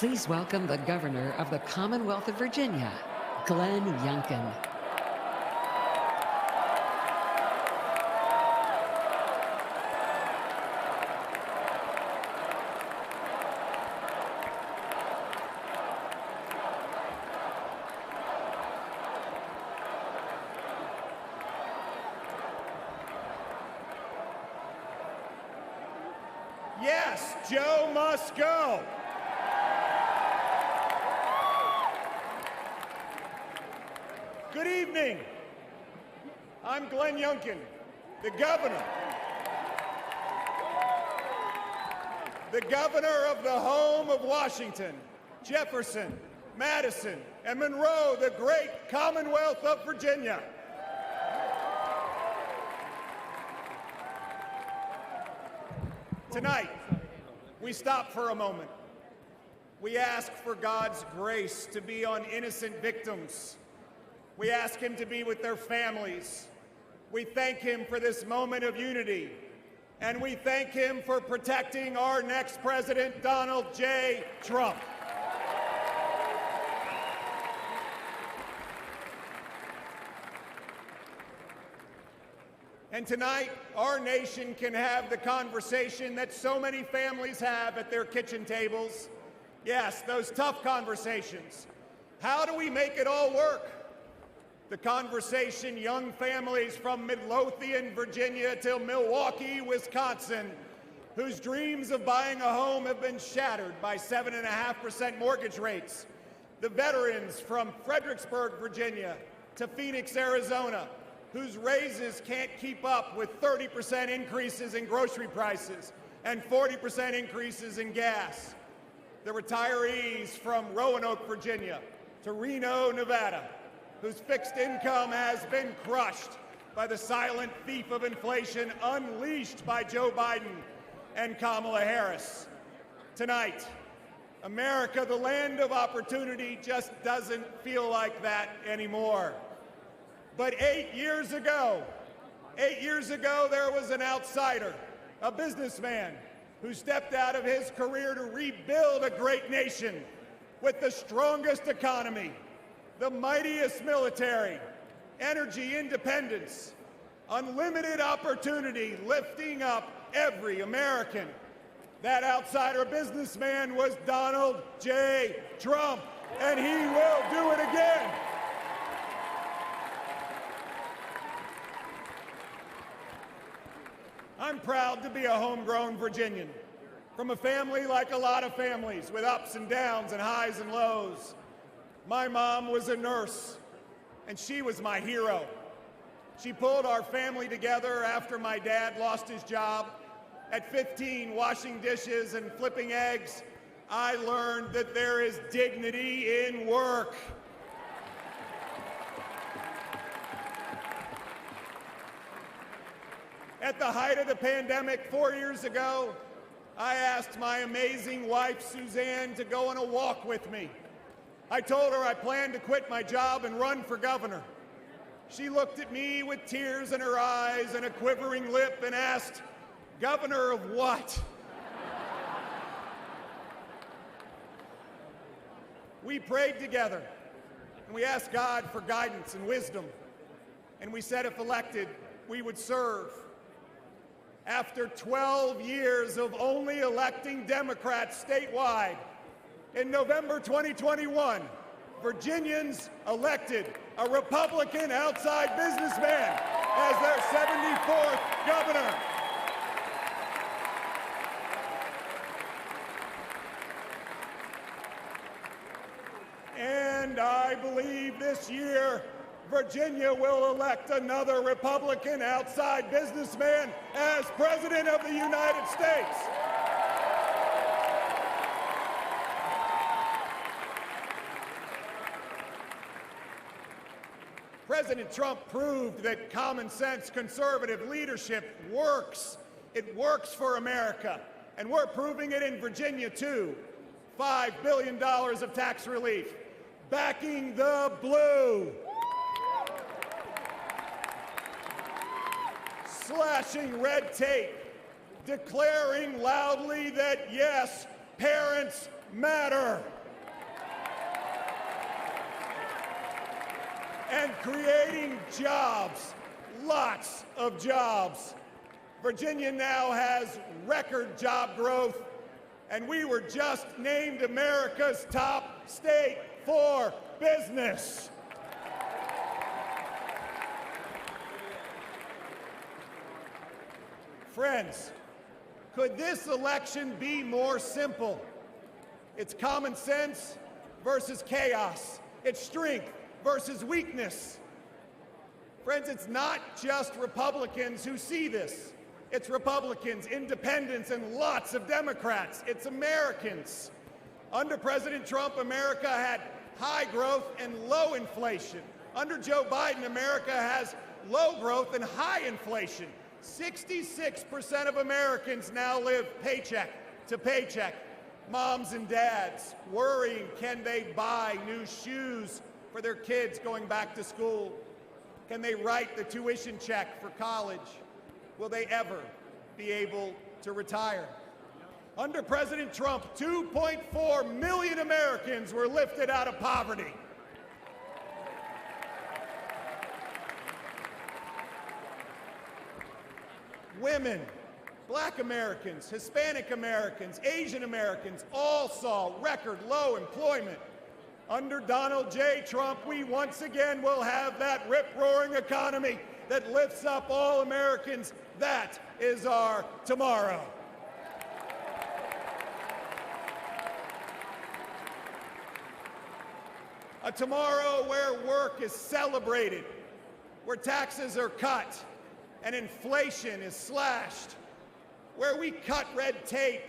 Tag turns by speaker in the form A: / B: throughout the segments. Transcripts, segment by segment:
A: Please welcome the Governor of the Commonwealth of Virginia, Glenn Youngkin.
B: Yes, Joe must go. Good evening. I'm Glenn Youngkin, the governor. The governor of the home of Washington, Jefferson, Madison, and Monroe, the great Commonwealth of Virginia. Tonight, we stop for a moment. We ask for God's grace to be on innocent victims. We ask Him to be with their families. We thank Him for this moment of unity. And we thank Him for protecting our next president, Donald J. Trump. And tonight, our nation can have the conversation that so many families have at their kitchen tables. Yes, those tough conversations. How do we make it all work? The conversation young families from Midlothian, Virginia till Milwaukee, Wisconsin, whose dreams of buying a home have been shattered by 7.5% mortgage rates. The veterans from Fredericksburg, Virginia to Phoenix, Arizona, whose raises can't keep up with 30% increases in grocery prices and 40% increases in gas. The retirees from Roanoke, Virginia to Reno, Nevada, whose fixed income has been crushed by the silent thief of inflation unleashed by Joe Biden and Kamala Harris. Tonight, America, the land of opportunity, just doesn't feel like that anymore. But 8 years ago, there was an outsider, a businessman, who stepped out of his career to rebuild a great nation with the strongest economy, the mightiest military, energy independence, unlimited opportunity, lifting up every American. That outsider businessman was Donald J. Trump, and he will do it again. I'm proud to be a homegrown Virginian, from a family like a lot of families, with ups and downs and highs and lows. My mom was a nurse, and she was my hero. She pulled our family together after my dad lost his job. At 15, washing dishes and flipping eggs, I learned that there is dignity in work. At the height of the pandemic 4 years ago, I asked my amazing wife, Suzanne, to go on a walk with me. I told her I planned to quit my job and run for governor. She looked at me with tears in her eyes and a quivering lip and asked, "Governor of what?" We prayed together, and we asked God for guidance and wisdom, and we said if elected, we would serve. After 12 years of only electing Democrats statewide, in November 2021, Virginians elected a Republican outside businessman as their 74th governor. And I believe this year, Virginia will elect another Republican outside businessman as President of the United States. President Trump proved that common sense conservative leadership works. It works for America, and we're proving it in Virginia too. $5 billion of tax relief, backing the blue. Slashing red tape, declaring loudly that yes, parents matter. And creating jobs, lots of jobs. Virginia now has record job growth, and we were just named America's top state for business. Friends, could this election be more simple? It's common sense versus chaos. It's strength versus weakness. Friends, it's not just Republicans who see this. It's Republicans, independents, and lots of Democrats. It's Americans. Under President Trump, America had high growth and low inflation. Under Joe Biden, America has low growth and high inflation. 66% of Americans now live paycheck to paycheck. Moms and dads worrying, can they buy new shoes for their kids going back to school? Can they write the tuition check for college? Will they ever be able to retire? Under President Trump, 2.4 million Americans were lifted out of poverty. Women, Black Americans, Hispanic Americans, Asian Americans all saw record low employment. Under Donald J. Trump, we once again will have that rip-roaring economy that lifts up all Americans. That is our tomorrow. A tomorrow where work is celebrated, where taxes are cut, and inflation is slashed, where we cut red tape,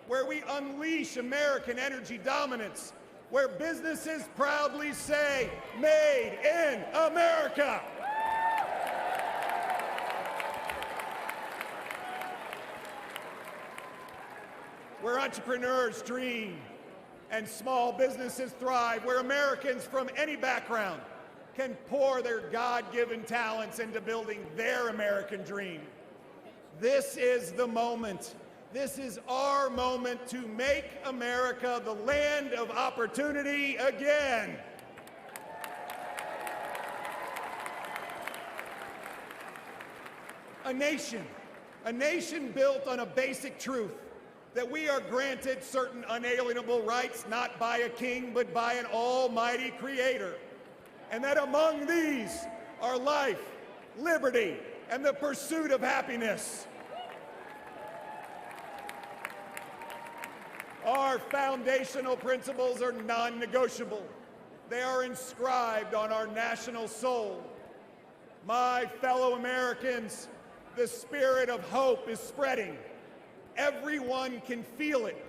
B: where we unleash American energy dominance, where businesses proudly say, "Made in America." Where entrepreneurs dream and small businesses thrive, where Americans from any background can pour their God-given talents into building their American dream. This is the moment. This is our moment to make America the land of opportunity again. A nation built on a basic truth that we are granted certain unalienable rights, not by a king, but by an almighty creator. And that among these are life, liberty, and the pursuit of happiness. Our foundational principles are non-negotiable. They are inscribed on our national soul. My fellow Americans, the spirit of hope is spreading. Everyone can feel it,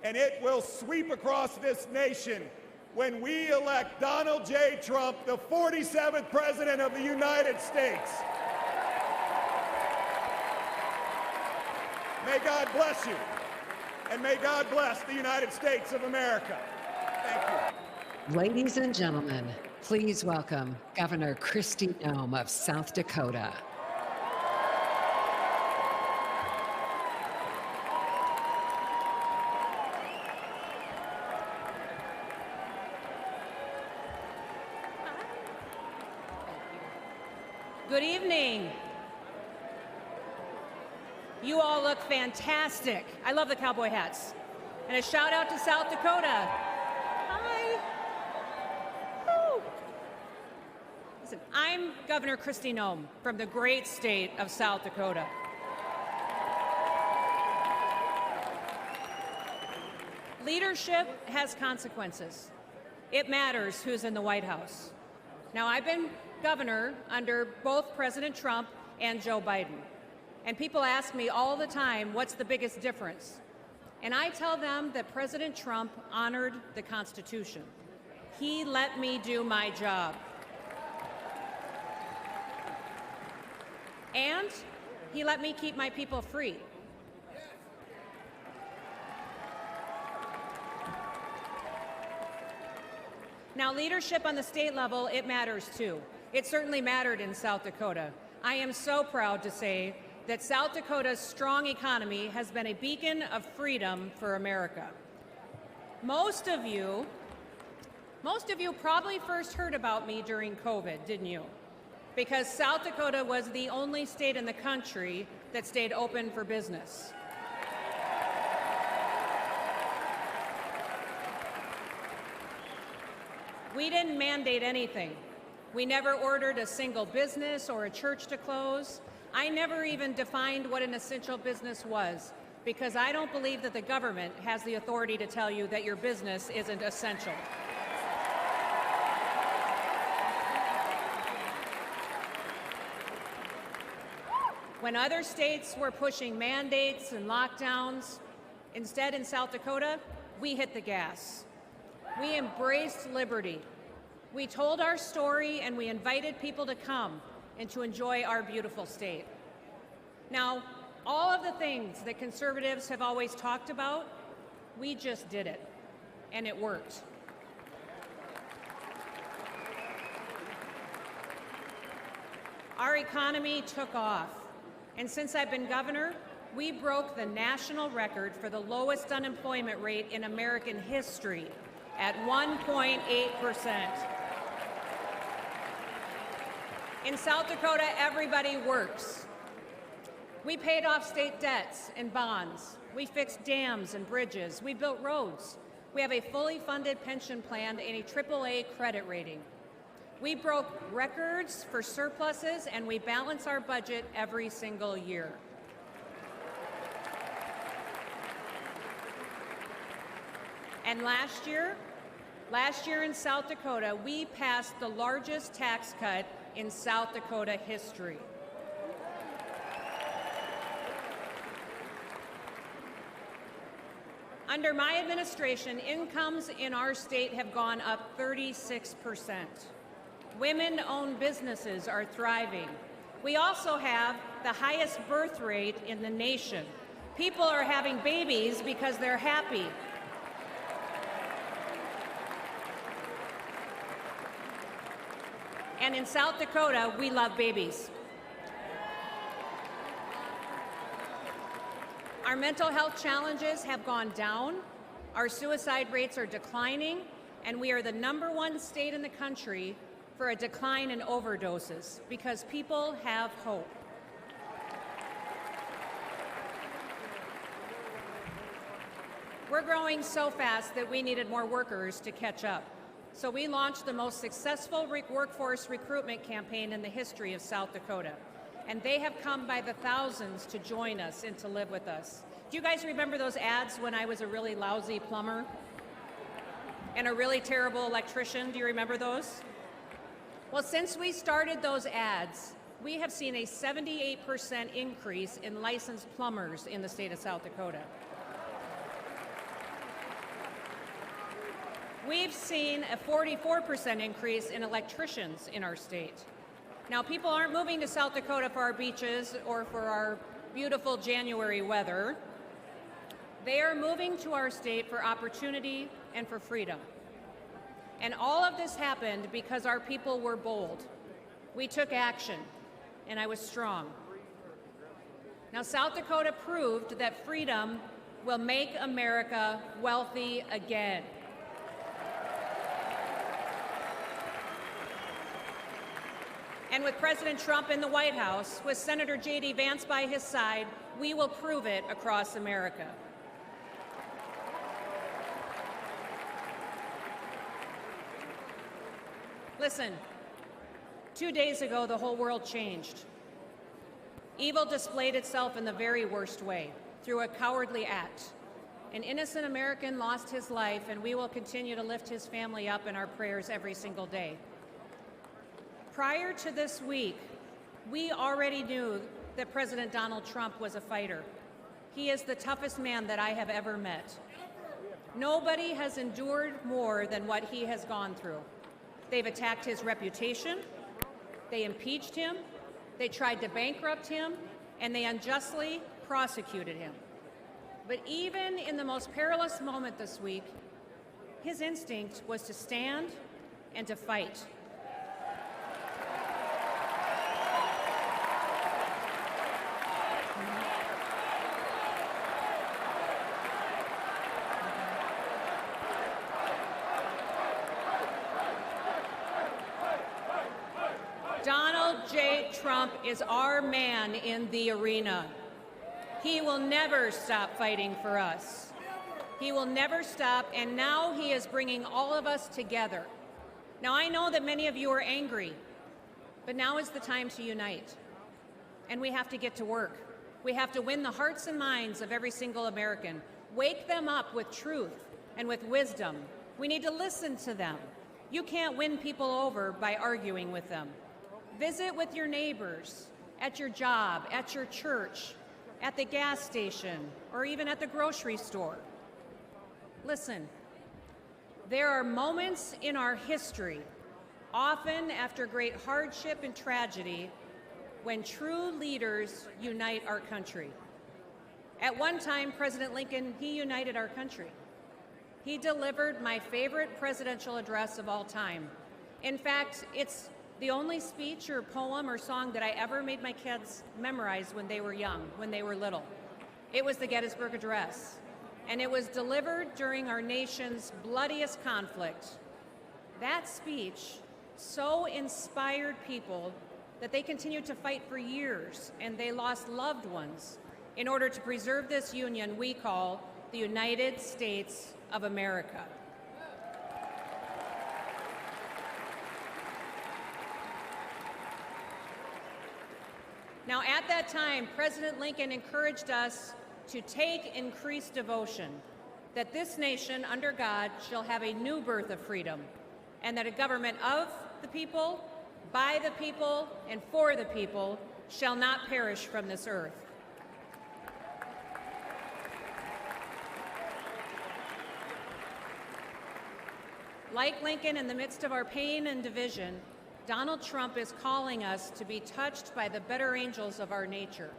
B: and it will sweep across this nation when we elect Donald J. Trump, the 47th President of the United States. May God bless you, and may God bless the United States of America. Thank you.
A: Ladies and gentlemen, please welcome Governor Kristi Noem of South Dakota.
C: Good evening. You all look fantastic. I love the cowboy hats. And a shout out to South Dakota. Hi. Woo. Listen, I'm Governor Kristi Noem from the great state of South Dakota. Leadership has consequences. It matters who's in the White House. Now, I've been governor under both President Trump and Joe Biden. And people ask me all the time, what's the biggest difference? And I tell them that President Trump honored the Constitution. He let me do my job. And he let me keep my people free. Now, leadership on the state level, it matters too. It certainly mattered in South Dakota. I am so proud to say that South Dakota's strong economy has been a beacon of freedom for America. Most of you probably first heard about me during COVID, didn't you? Because South Dakota was the only state in the country that stayed open for business. We didn't mandate anything. We never ordered a single business or a church to close. I never even defined what an essential business was, because I don't believe that the government has the authority to tell you that your business isn't essential. When other states were pushing mandates and lockdowns, instead in South Dakota, we hit the gas. We embraced liberty. We told our story and we invited people to come and to enjoy our beautiful state. Now, all of the things that conservatives have always talked about, we just did it, and it worked. Our economy took off, and since I've been governor, we broke the national record for the lowest unemployment rate in American history at 1.8%. In South Dakota, everybody works. We paid off state debts and bonds. We fixed dams and bridges. We built roads. We have a fully funded pension plan and a AAA credit rating. We broke records for surpluses, and we balance our budget every single year. And last year in South Dakota, we passed the largest tax cut in South Dakota history. Under my administration, incomes in our state have gone up 36%. Women-owned businesses are thriving. We also have the highest birth rate in the nation. People are having babies because they're happy. And in South Dakota, we love babies. Our mental health challenges have gone down, our suicide rates are declining, and we are the #1 state in the country for a decline in overdoses because people have hope. We're growing so fast that we needed more workers to catch up. So we launched the most successful workforce recruitment campaign in the history of South Dakota. And they have come by the thousands to join us and to live with us. Do you guys remember those ads when I was a really lousy plumber and a really terrible electrician? Do you remember those? Well, since we started those ads, we have seen a 78% increase in licensed plumbers in the state of South Dakota. We've seen a 44% increase in electricians in our state. Now, people aren't moving to South Dakota for our beaches or for our beautiful January weather. They are moving to our state for opportunity and for freedom. And all of this happened because our people were bold. We took action, and I was strong. Now, South Dakota proved that freedom will make America wealthy again. And with President Trump in the White House, with Senator J.D. Vance by his side, we will prove it across America. Listen, 2 days ago, the whole world changed. Evil displayed itself in the very worst way, through a cowardly act. An innocent American lost his life, and we will continue to lift his family up in our prayers every single day. Prior to this week, we already knew that President Donald Trump was a fighter. He is the toughest man that I have ever met. Nobody has endured more than what he has gone through. They've attacked his reputation, they impeached him, they tried to bankrupt him, and they unjustly prosecuted him. But even in the most perilous moment this week, his instinct was to stand and to fight. Donald J. Trump is our man in the arena. He will never stop fighting for us. He will never stop, and now he is bringing all of us together. Now, I know that many of you are angry, but now is the time to unite. And we have to get to work. We have to win the hearts and minds of every single American. Wake them up with truth and with wisdom. We need to listen to them. You can't win people over by arguing with them. Visit with your neighbors, at your job, at your church, at the gas station, or even at the grocery store. Listen, there are moments in our history, often after great hardship and tragedy, when true leaders unite our country. At one time, President Lincoln, he united our country. He delivered my favorite presidential address of all time. In fact, it's the only speech or poem or song that I ever made my kids memorize when they were young, when they were little. It was the Gettysburg Address, and it was delivered during our nation's bloodiest conflict. That speech so inspired people that they continued to fight for years, and they lost loved ones in order to preserve this union we call the United States of America. Now, at that time, President Lincoln encouraged us to take increased devotion, that this nation, under God, shall have a new birth of freedom, and that a government of the people, by the people, and for the people shall not perish from this earth. Like Lincoln, in the midst of our pain and division, Donald Trump is calling us to be touched by the better angels of our nature.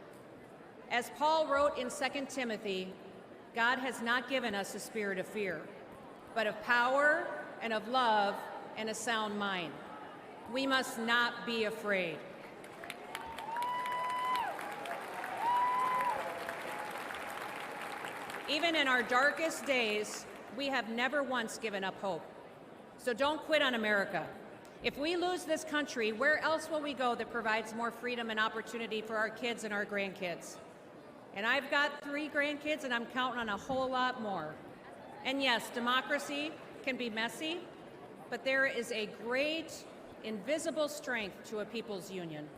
C: As Paul wrote in 2 Timothy, God has not given us a spirit of fear, but of power and of love and a sound mind. We must not be afraid. Even in our darkest days, we have never once given up hope. So don't quit on America. If we lose this country, where else will we go that provides more freedom and opportunity for our kids and our grandkids? And I've got 3 grandkids, and I'm counting on a whole lot more. And yes, democracy can be messy, but there is a great invisible strength to a people's union.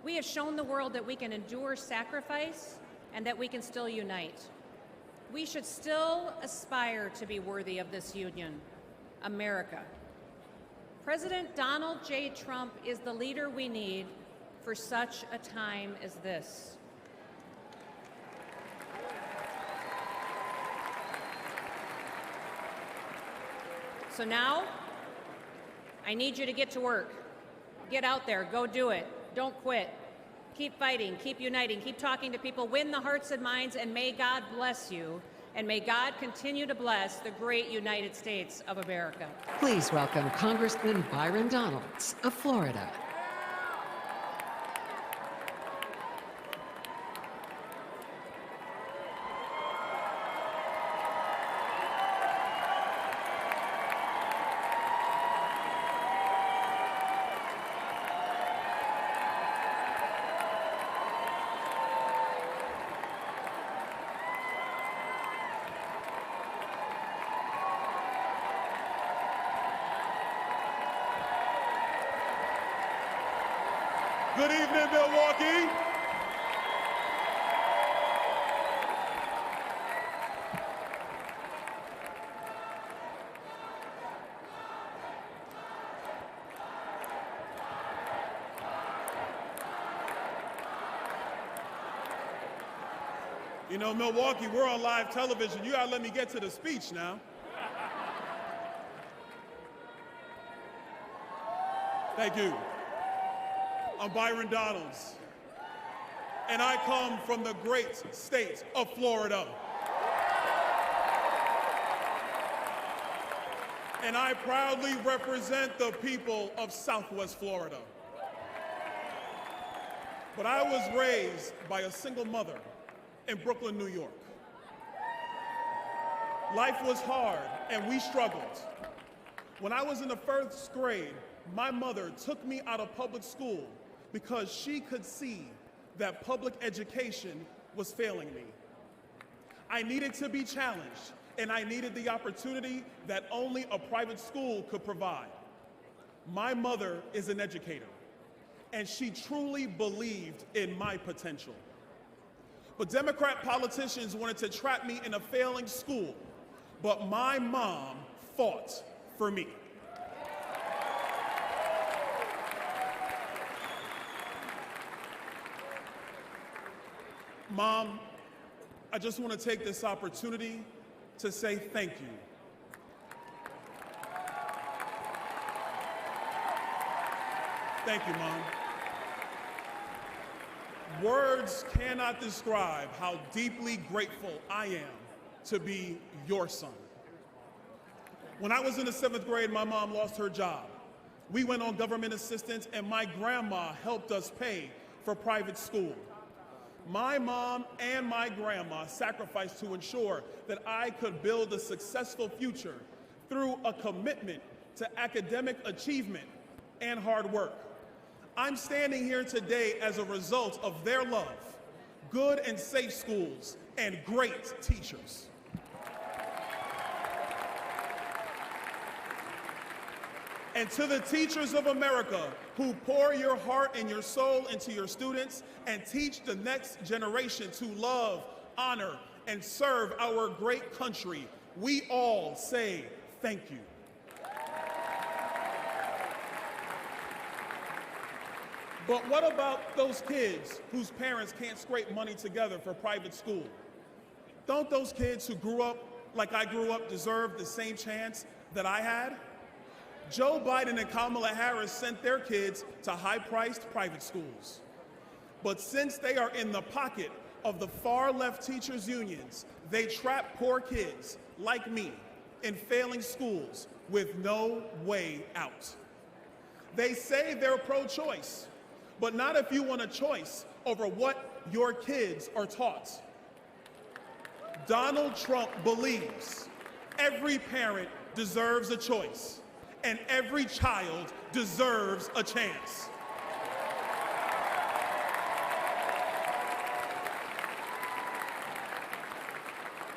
C: We have shown the world that we can endure sacrifice and that we can still unite. We should still aspire to be worthy of this union, America. President Donald J. Trump is the leader we need for such a time as this. So now, I need you to get to work. Get out there, go do it. Don't quit. Keep fighting, keep uniting, keep talking to people, win the hearts and minds, and may God bless you. And may God continue to bless the great United States of America.
A: Please welcome Congressman Byron Donalds of Florida.
B: Good evening, Milwaukee. You know, Milwaukee, we're on live television. You gotta let me get to the speech now. Thank you. I'm Byron Donalds, and I come from the great state of Florida. And I proudly represent the people of Southwest Florida. But I was raised by a single mother in Brooklyn, New York. Life was hard, and we struggled.
D: When I was in the first grade, my mother took me out of public school because she could see that public education was failing me. I needed to be challenged, and I needed the opportunity that only a private school could provide. My mother is an educator, and she truly believed in my potential. But Democrat politicians wanted to trap me in a failing school, but my mom fought for me. Mom, I just want to take this opportunity to say thank you. Thank you, Mom. Words cannot describe how deeply grateful I am to be your son. When I was in the 7th grade, my mom lost her job. We went on government assistance, and my grandma helped us pay for private school. My mom and my grandma sacrificed to ensure that I could build a successful future through a commitment to academic achievement and hard work. I'm standing here today as a result of their love, good and safe schools, and great teachers. And to the teachers of America who pour your heart and your soul into your students and teach the next generation to love, honor, and serve our great country, we all say thank you. But what about those kids whose parents can't scrape money together for private school? Don't those kids who grew up like I grew up deserve the same chance that I had? Joe Biden and Kamala Harris sent their kids to high-priced private schools. But since they are in the pocket of the far-left teachers' unions, they trap poor kids like me in failing schools with no way out. They say they're pro-choice, but not if you want a choice over what your kids are taught. Donald Trump believes every parent deserves a choice, and every child deserves a chance.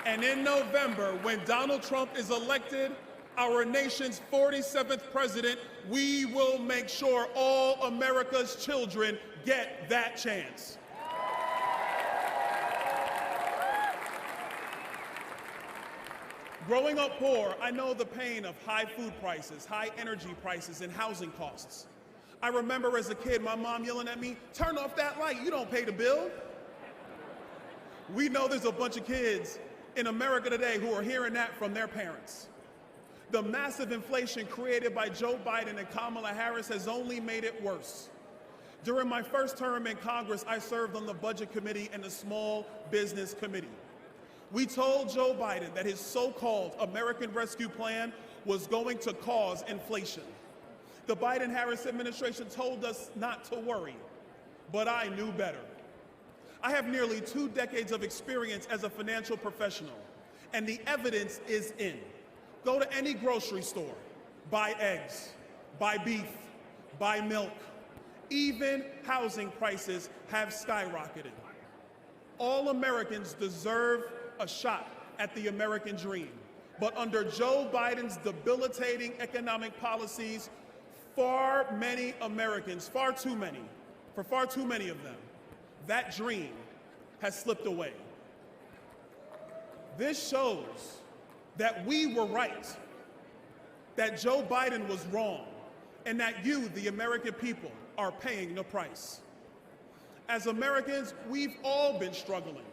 D: And in November, when Donald Trump is elected, our nation's 47th president, we will make sure all America's children get that chance. Growing up poor, I know the pain of high food prices, high energy prices, and housing costs. I remember as a kid, my mom yelling at me, "Turn off that light, you don't pay the bill." We know there's a bunch of kids in America today who are hearing that from their parents. The massive inflation created by Joe Biden and Kamala Harris has only made it worse. During my first term in Congress, I served on the Budget Committee and the Small Business Committee. We told Joe Biden that his so-called American Rescue Plan was going to cause inflation. The Biden-Harris administration told us not to worry, but I knew better. I have nearly 2 decades of experience as a financial professional, and the evidence is in. Go to any grocery store, buy eggs, buy beef, buy milk. Even housing prices have skyrocketed. All Americans deserve a shot at the American dream. But under Joe Biden's debilitating economic policies, far many Americans, far too many of them, that dream has slipped away. This shows that we were right, that Joe Biden was wrong, and that you, the American people, are paying the price. As Americans, we've all been struggling.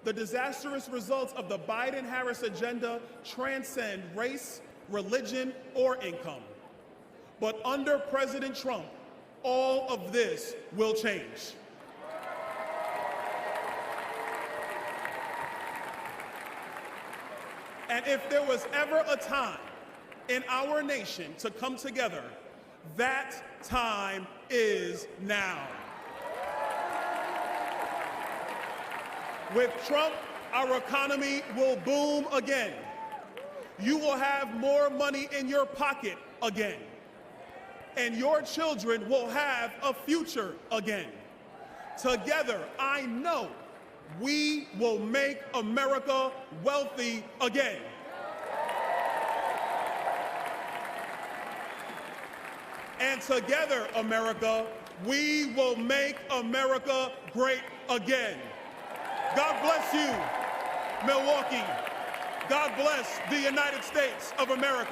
D: The disastrous results of the Biden-Harris agenda transcend race, religion, or income. But under President Trump, all of this will change. And if there was ever a time in our nation to come together, that time is now. With Trump, our economy will boom again. you will have more money in your pocket again. And your children will have a future again. Together, I know we will make America wealthy again. And together, America, we will make America great again. God bless you, Milwaukee. God bless the United States of America.